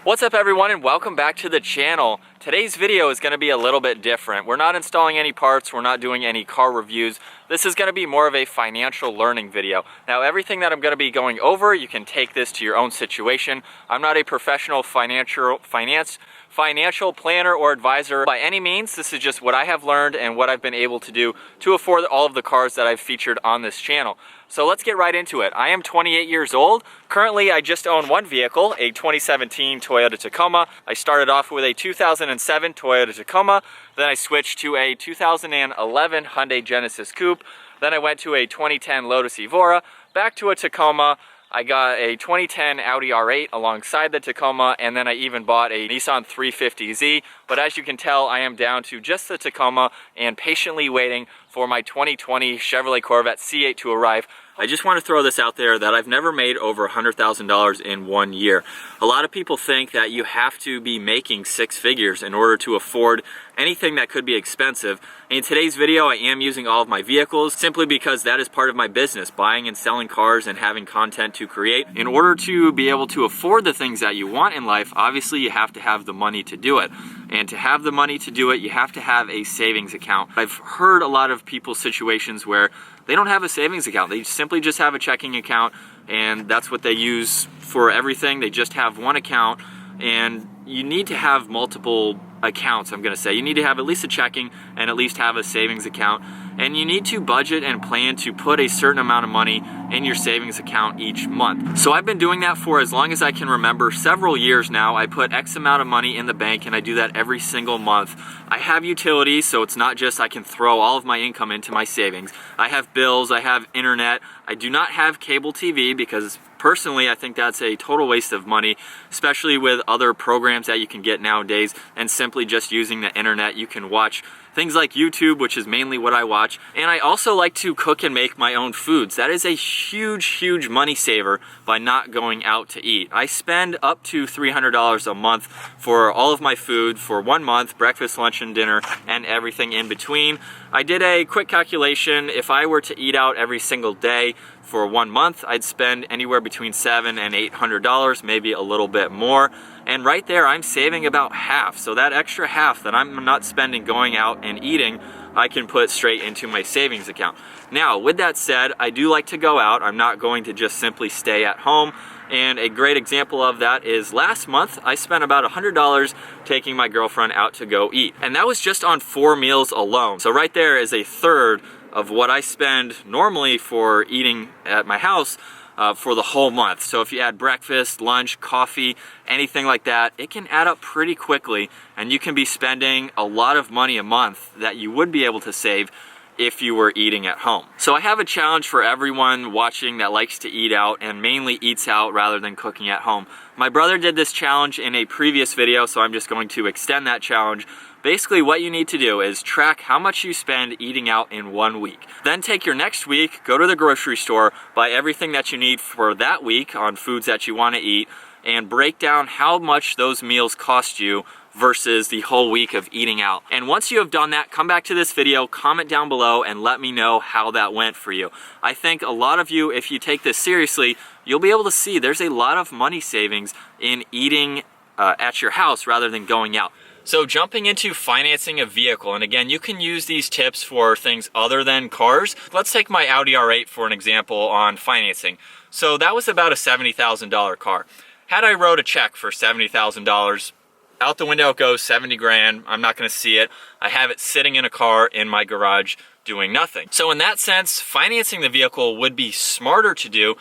What's up everyone, and welcome back to the channel. Today's video is going to be a little bit different. We're not installing any parts, we're not doing any car reviews. This is going to be more of a financial learning video. Now everything that I'm going to be going over, you can take this to your own situation. I'm not a professional financial planner or advisor by any means. This is just what I have learned and what I've been able to do to afford all of the cars that I've featured on this channel. So let's get right into it. I am 28 years old. Currently, I just own one vehicle, a 2017 Toyota Tacoma. I started off with a 2007 Toyota Tacoma, then I switched to a 2011 Hyundai Genesis Coupe, then I went to a 2010 Lotus Evora, back to a Tacoma. I got a 2010 Audi R8 alongside the Tacoma, and then I even bought a Nissan 350Z. But as you can tell, I am down to just the Tacoma and patiently waiting for my 2020 Chevrolet Corvette C8 to arrive. I just want to throw this out there that I've never made over $100,000 in 1 year. A lot of people think that you have to be making six figures in order to afford anything that could be expensive. In today's video, I am using all of my vehicles simply because that is part of my business, buying and selling cars and having content to create. In order to be able to afford the things that you want in life, obviously you have to have the money to do it. And to have the money to do it, you have to have a savings account. I've heard a lot of people's situations where they don't have a savings account. They simply just have a checking account, and that's what they use for everything. They just have one account, and you need to have multiple accounts, I'm gonna say. You need to have at least a checking and at least have a savings account. And you need to budget and plan to put a certain amount of money in your savings account each month. So I've been doing that for as long as I can remember, several years now. I put X amount of money in the bank, and I do that every single month. I have utilities, so it's not just I can throw all of my income into my savings. I have bills, I have internet. I do not have cable TV because personally, I think that's a total waste of money, especially with other programs that you can get nowadays, and simply just using the internet. You can watch things like YouTube, which is mainly what I watch. And I also like to cook and make my own foods. That is a huge money saver by not going out to eat. I spend up to $300 a month for all of my food for 1 month, breakfast, lunch, and dinner, and everything in between. I did a quick calculation. If I were to eat out every single day for 1 month, I'd spend anywhere between $700 and $800, maybe a little bit more. And right there, I'm saving about half. So that extra half that I'm not spending going out and eating, I can put straight into my savings account. Now, with that said, I do like to go out. I'm not going to just simply stay at home. And a great example of that is last month, I spent about $100 taking my girlfriend out to go eat. And that was just on 4 meals alone. So right there is a third of what I spend normally for eating at my house for the whole month. So if you add breakfast, lunch, coffee, anything like that, it can add up pretty quickly, and you can be spending a lot of money a month that you would be able to save if you were eating at home. So I have a challenge for everyone watching that likes to eat out and mainly eats out rather than cooking at home. My brother did this challenge in a previous video, so I'm just going to extend that challenge. Basically, what you need to do is track how much you spend eating out in 1 week. Then take your next week, go to the grocery store, buy everything that you need for that week on foods that you want to eat, and break down how much those meals cost you versus the whole week of eating out. And once you have done that, come back to this video, comment down below, and let me know how that went for you. I think a lot of you, if you take this seriously, you'll be able to see there's a lot of money savings in eating at your house rather than going out. So jumping into financing a vehicle, and again, you can use these tips for things other than cars. Let's take my Audi R8 for an example on financing. So that was about a $70,000 car. Had I wrote a check for $70,000, out the window it goes, 70 grand, I'm not gonna see it. I have it sitting in a car in my garage doing nothing. So in that sense, financing the vehicle would be smarter to do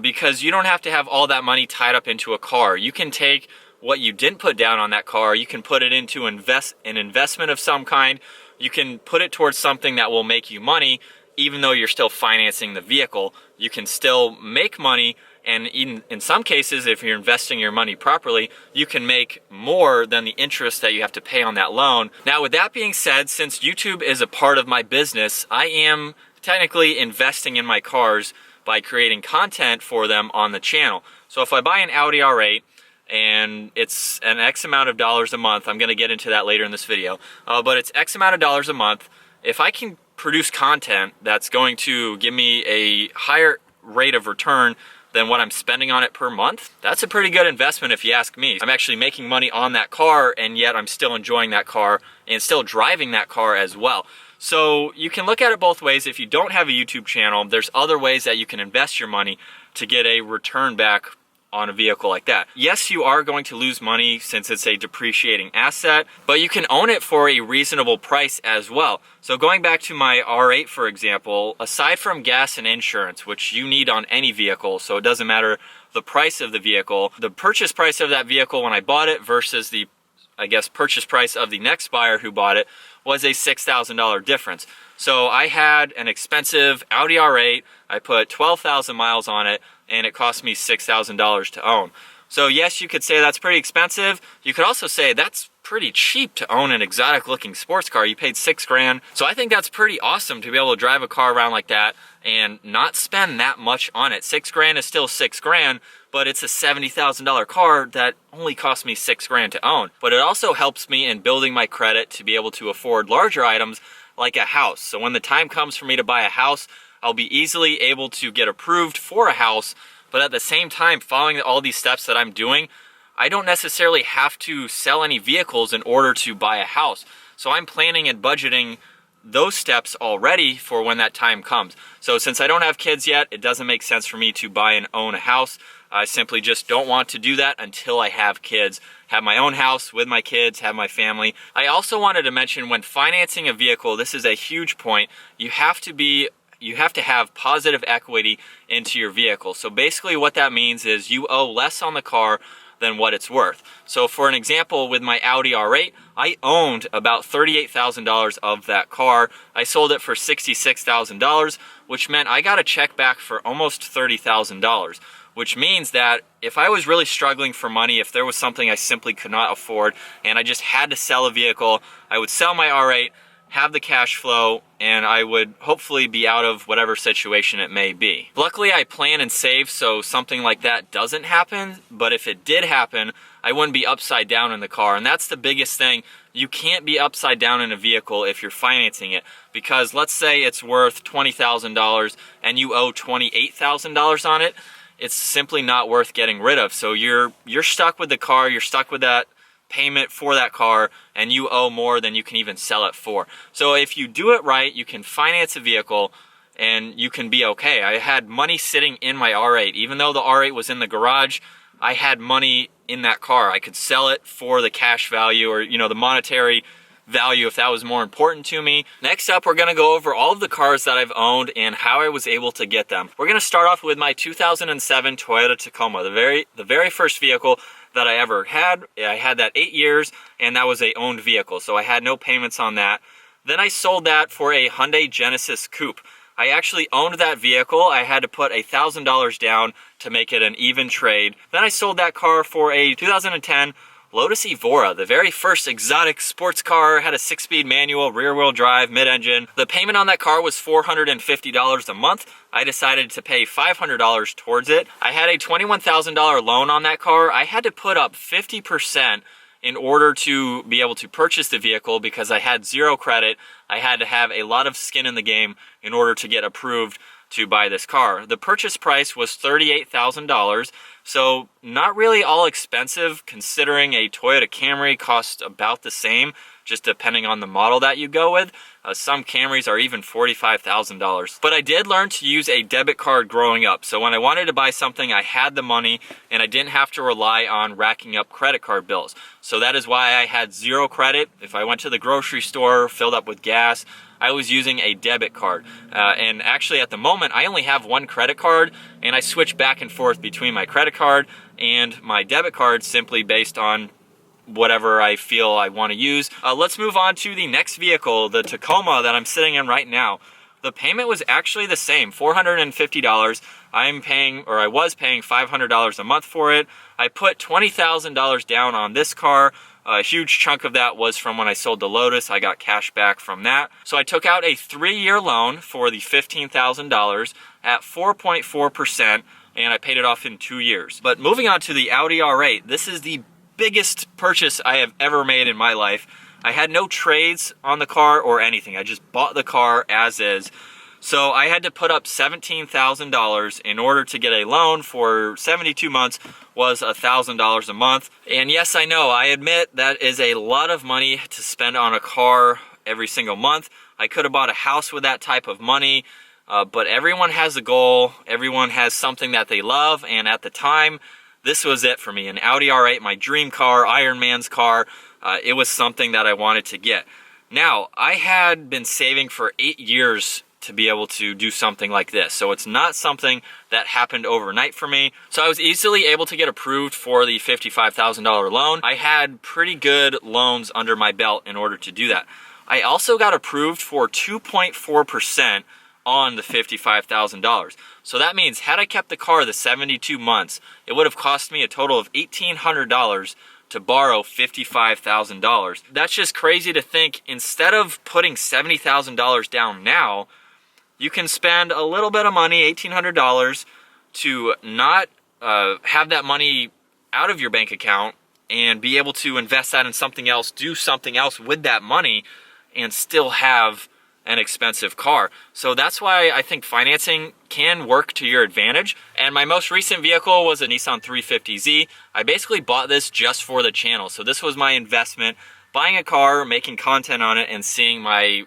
because you don't have to have all that money tied up into a car. You can take what you didn't put down on that car, you can put it into an investment of some kind. You can put it towards something that will make you money, even though you're still financing the vehicle. You can still make money, and in some cases, if you're investing your money properly, you can make more than the interest that you have to pay on that loan. Now, with that being said, since YouTube is a part of my business, I am technically investing in my cars by creating content for them on the channel. So if I buy an Audi R8, and it's an X amount of dollars a month, I'm gonna get into that later in this video, but it's X amount of dollars a month. If I can produce content that's going to give me a higher rate of return than what I'm spending on it per month, that's a pretty good investment if you ask me. I'm actually making money on that car, and yet I'm still enjoying that car and still driving that car as well. So you can look at it both ways. If you don't have a YouTube channel, there's other ways that you can invest your money to get a return back on a vehicle like that. Yes, you are going to lose money since it's a depreciating asset, but you can own it for a reasonable price as well. So going back to my R8, for example, aside from gas and insurance, which you need on any vehicle, so it doesn't matter the price of the vehicle, the purchase price of that vehicle when I bought it versus the, I guess, purchase price of the next buyer who bought it was a $6,000 difference. So I had an expensive Audi R8, I put 12,000 miles on it, and it cost me $6,000 to own. So yes, you could say that's pretty expensive. You could also say that's pretty cheap to own an exotic looking sports car. You paid $6,000. So I think that's pretty awesome to be able to drive a car around like that and not spend that much on it. $6,000 is still $6,000, but it's a $70,000 car that only cost me $6,000 to own. But it also helps me in building my credit to be able to afford larger items like a house. So when the time comes for me to buy a house, I'll be easily able to get approved for a house, but at the same time, following all these steps that I'm doing, I don't necessarily have to sell any vehicles in order to buy a house. So I'm planning and budgeting those steps already for when that time comes. So since I don't have kids yet, it doesn't make sense for me to buy and own a house. I simply just don't want to do that until I have kids, have my own house with my kids, have my family. I also wanted to mention when financing a vehicle, this is a huge point, you have to have positive equity into your vehicle. So basically what that means is you owe less on the car than what it's worth. So for an example, with my Audi R8, I owned about $38,000 of that car. I sold it for $66,000, which meant I got a check back for almost $30,000, which means that if I was really struggling for money, if there was something I simply could not afford and I just had to sell a vehicle, I would sell my R8, have the cash flow, and I would hopefully be out of whatever situation it may be. Luckily, I plan and save so something like that doesn't happen, but if it did happen, I wouldn't be upside down in the car, and that's the biggest thing. You can't be upside down in a vehicle if you're financing it, because let's say it's worth $20,000 and you owe $28,000 on it, it's simply not worth getting rid of. So you're stuck with the car, you're stuck with that payment for that car, and you owe more than you can even sell it for. So if you do it right, you can finance a vehicle and you can be okay. I had money sitting in my R8. Even though the R8 was in the garage, I had money in that car. I could sell it for the cash value, or the monetary value if that was more important to me. Next up, we're gonna go over all of the cars that I've owned and how I was able to get them. We're gonna start off with my 2007 Toyota Tacoma, the very first vehicle that I ever had. I had that 8 years, and that was a owned vehicle, so I had no payments on that. Then I sold that for a Hyundai Genesis Coupe. I actually owned that vehicle. I had to put $1,000 down to make it an even trade. Then I sold that car for a 2010 Lotus Evora, the very first exotic sports car, had a 6-speed manual, rear-wheel drive, mid-engine. The payment on that car was $450 a month. I decided to pay $500 towards it. I had a $21,000 loan on that car. I had to put up 50% in order to be able to purchase the vehicle because I had zero credit. I had to have a lot of skin in the game in order to get approved to buy this car. The purchase price was $38,000, so not really all expensive considering a Toyota Camry costs about the same, just depending on the model that you go with. Some Camrys are even $45,000. But I did learn to use a debit card growing up, so when I wanted to buy something, I had the money and I didn't have to rely on racking up credit card bills. So that is why I had zero credit. If I went to the grocery store, filled up with gas, I was using a debit card. And actually at the moment, I only have one credit card, and I switch back and forth between my credit card and my debit card simply based on whatever I feel I want to use. Let's move on to the next vehicle, the Tacoma that I'm sitting in right now. The payment was actually the same, $450. I was paying $500 a month for it. I put $20,000 down on this car. A huge chunk of that was from when I sold the Lotus. I got cash back from that. So I took out a 3-year loan for the $15,000 at 4.4%, and I paid it off in 2 years. But moving on to the Audi R8, this is the biggest purchase I have ever made in my life. I had no trades on the car or anything. I just bought the car as is. So I had to put up $17,000 in order to get a loan for 72 months was $1,000 a month. And yes, I know, I admit that is a lot of money to spend on a car every single month. I could have bought a house with that type of money, but everyone has a goal, everyone has something that they love, and at the time, this was it for me. An Audi R8, my dream car, Iron Man's car, it was something that I wanted to get. Now, I had been saving for 8 years to be able to do something like this. So it's not something that happened overnight for me. So I was easily able to get approved for the $55,000 loan. I had pretty good loans under my belt in order to do that. I also got approved for 2.4% on the $55,000. So that means had I kept the car the 72 months, it would have cost me a total of $1,800 to borrow $55,000. That's just crazy to think. Instead of putting $70,000 down now, you can spend a little bit of money, $1,800, to not have that money out of your bank account and be able to invest that in something else, do something else with that money, and still have an expensive car. So that's why I think financing can work to your advantage. And my most recent vehicle was a Nissan 350Z. I basically bought this just for the channel. So this was my investment, buying a car, making content on it, and seeing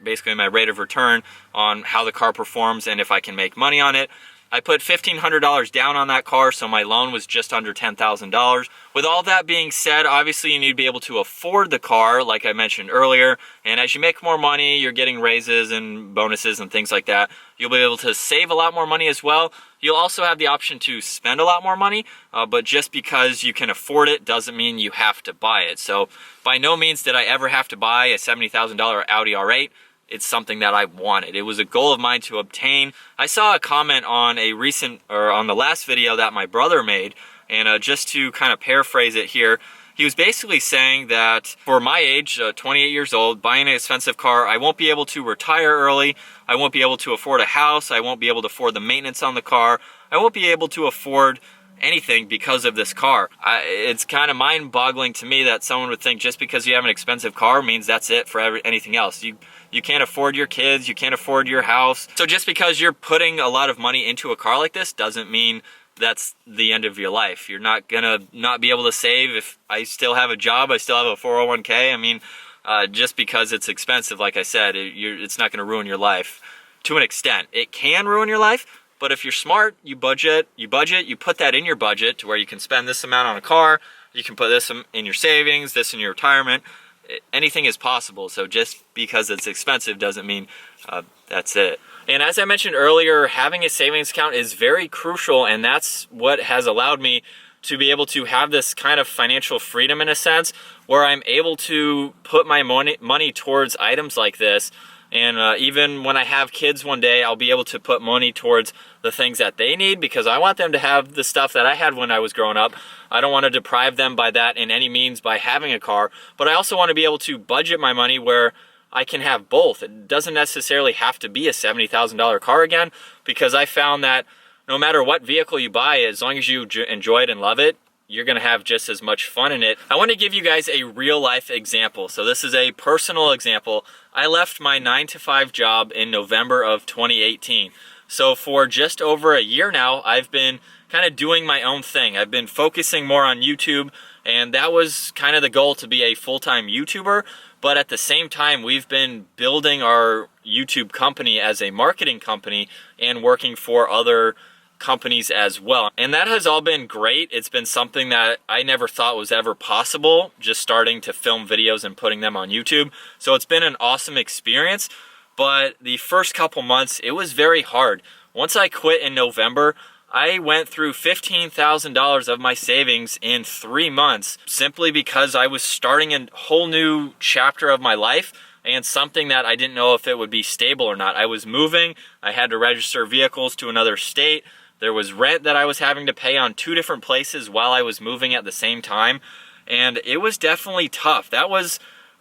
basically my rate of return on how the car performs and if I can make money on it. I put $1,500 down on that car, so my loan was just under $10,000. With all that being said, obviously you need to be able to afford the car, like I mentioned earlier, and as you make more money, you're getting raises and bonuses and things like that. You'll be able to save a lot more money as well. You'll also have the option to spend a lot more money, but just because you can afford it doesn't mean you have to buy it. So by no means did I ever have to buy a $70,000 Audi R8. It's something that I wanted. It was a goal of mine to obtain. I saw a comment on on the last video that my brother made, and just to kind of paraphrase it here, he was basically saying that for my age, 28 years old, buying an expensive car, I won't be able to retire early, I won't be able to afford a house, I won't be able to afford the maintenance on the car, I won't be able to afford anything because of this car. It's kind of mind-boggling to me that someone would think just because you have an expensive car means that's it for anything else. You can't afford your kids, you can't afford your house. So just because you're putting a lot of money into a car like this doesn't mean that's the end of your life. You're not gonna not be able to save. If I still have a job, I still have a 401k. I mean, just because it's expensive, like I said, it's not gonna ruin your life. To an extent, it can ruin your life, but if you're smart, you budget, you put that in your budget to where you can spend this amount on a car, you can put this in your savings, this in your retirement. Anything is possible. So just because it's expensive doesn't mean that's it. And as I mentioned earlier, having a savings account is very crucial, and that's what has allowed me to be able to have this kind of financial freedom in a sense, where I'm able to put my money towards items like this. And even when I have kids one day, I'll be able to put money towards the things that they need, because I want them to have the stuff that I had when I was growing up. I don't want to deprive them by that in any means by having a car, but I also want to be able to budget my money where I can have both. It doesn't necessarily have to be a $70,000 car again, because I found that no matter what vehicle you buy, as long as you enjoy it and love it, you're gonna have just as much fun in it. I want to give you guys a real life example. So this is a personal example. I left my 9-to-5 job in November of 2018. So for just over a year now, I've been kind of doing my own thing. I've been focusing more on YouTube, and that was kind of the goal, to be a full-time YouTuber. But at the same time, we've been building our YouTube company as a marketing company and working for other companies as well. And that has all been great. It's been something that I never thought was ever possible, just starting to film videos and putting them on YouTube. So it's been an awesome experience, but the first couple months, it was very hard. Once I quit in November, I went through $15,000 of my savings in 3 months, simply because I was starting a whole new chapter of my life, and something that I didn't know if it would be stable or not. I was moving, I had to register vehicles to another state. There was rent that I was having to pay on 2 different places while I was moving at the same time. And it was definitely tough. That was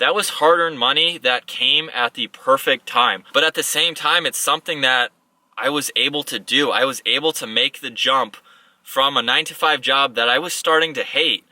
hard-earned money that came at the perfect time. But at the same time, it's something that I was able to do. I was able to make the jump from a 9-to-5 job that I was starting to hate.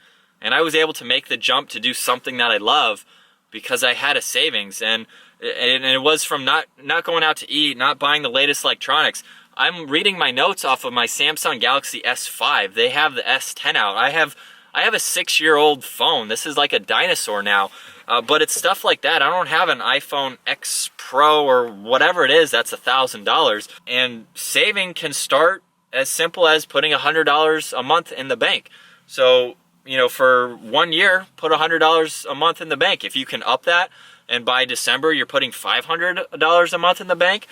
And I was able to make the jump to do something that I love because I had a savings, and it was from not going out to eat, not buying the latest electronics. I'm reading my notes off of my Samsung Galaxy S5. They have the S10 out. I have a 6-year-old phone. This is like a dinosaur now. But it's stuff like that. I don't have an iPhone X Pro or whatever it is that's $1,000. And saving can start as simple as putting $100 a month in the bank. So, you know, for 1 year, put $100 a month in the bank. If you can up that, and by December you're putting $500 a month in the bank,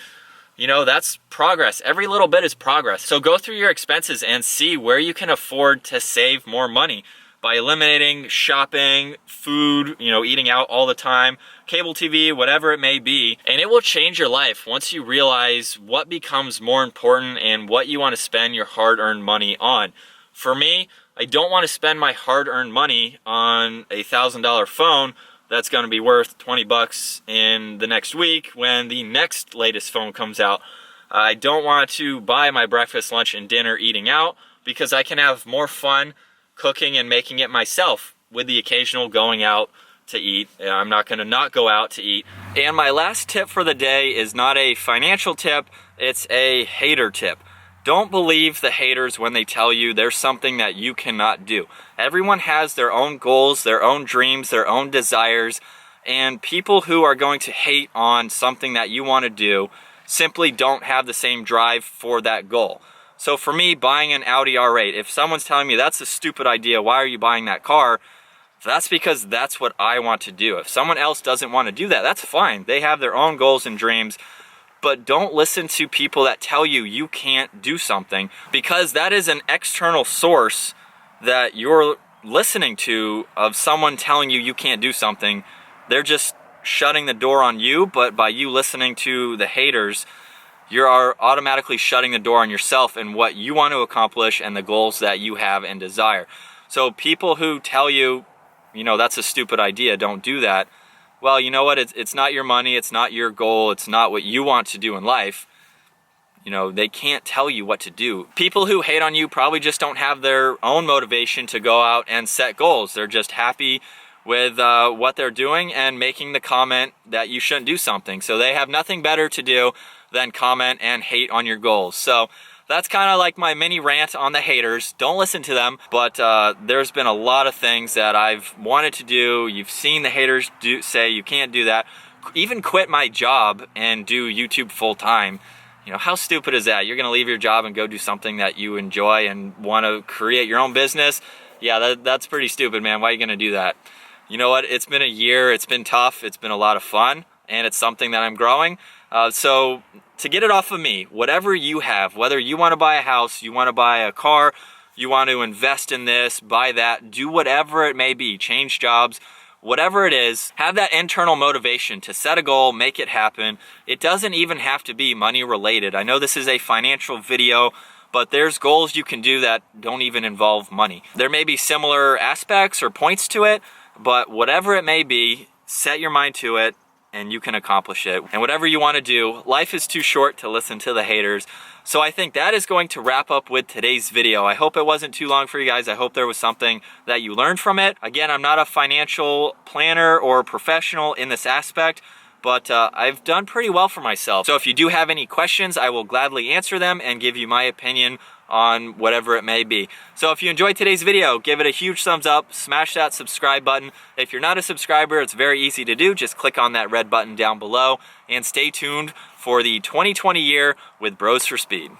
you know, that's progress. Every little bit is progress. So go through your expenses and see where you can afford to save more money by eliminating shopping, food, you know, eating out all the time, cable TV, whatever it may be. And it will change your life once you realize what becomes more important and what you want to spend your hard-earned money on. For me, I don't want to spend my hard-earned money on a $1,000 phone that's going to be worth 20 bucks in the next week when the next latest phone comes out. I don't want to buy my breakfast, lunch, and dinner eating out because I can have more fun cooking and making it myself with the occasional going out to eat. I'm not going to not go out to eat. And my last tip for the day is not a financial tip, it's a hater tip. Don't believe the haters when they tell you there's something that you cannot do. Everyone has their own goals, their own dreams, their own desires, and people who are going to hate on something that you want to do simply don't have the same drive for that goal. So for me, buying an Audi R8, if someone's telling me that's a stupid idea, why are you buying that car? That's because that's what I want to do. If someone else doesn't want to do that, that's fine. They have their own goals and dreams. But don't listen to people that tell you you can't do something, because that is an external source that you're listening to of someone telling you you can't do something. They're just shutting the door on you, but by you listening to the haters, you are automatically shutting the door on yourself and what you want to accomplish and the goals that you have and desire. So people who tell you, you know, that's a stupid idea, don't do that. Well, you know what, it's not your money, it's not your goal, it's not what you want to do in life. You know, they can't tell you what to do. People who hate on you probably just don't have their own motivation to go out and set goals. They're just happy with what they're doing and making the comment that you shouldn't do something. So they have nothing better to do than comment and hate on your goals. So that's kind of like my mini rant on the haters. Don't listen to them, but there's been a lot of things that I've wanted to do. You've seen the haters say you can't do that. Even quit my job and do YouTube full time. You know, how stupid is that? You're gonna leave your job and go do something that you enjoy and want to create your own business? Yeah, that's pretty stupid, man. Why are you gonna do that? You know what? It's been a year. It's been tough. It's been a lot of fun, and it's something that I'm growing. So to get it off of me, whatever you have, whether you want to buy a house, you want to buy a car, you want to invest in this, buy that, do whatever it may be, change jobs, whatever it is, have that internal motivation to set a goal, make it happen. It doesn't even have to be money related. I know this is a financial video, but there's goals you can do that don't even involve money. There may be similar aspects or points to it, but whatever it may be, set your mind to it, and you can accomplish it. And whatever you want to do, life is too short to listen to the haters. So I think that is going to wrap up with today's video. I hope it wasn't too long for you guys. I hope there was something that you learned from it. Again, I'm not a financial planner or professional in this aspect, but I've done pretty well for myself. So if you do have any questions, I will gladly answer them and give you my opinion on whatever it may be. So if you enjoyed today's video, give it a huge thumbs up, smash that subscribe button. If you're not a subscriber, it's very easy to do. Just click on that red button down below and stay tuned for the 2020 year with Bros for Speed.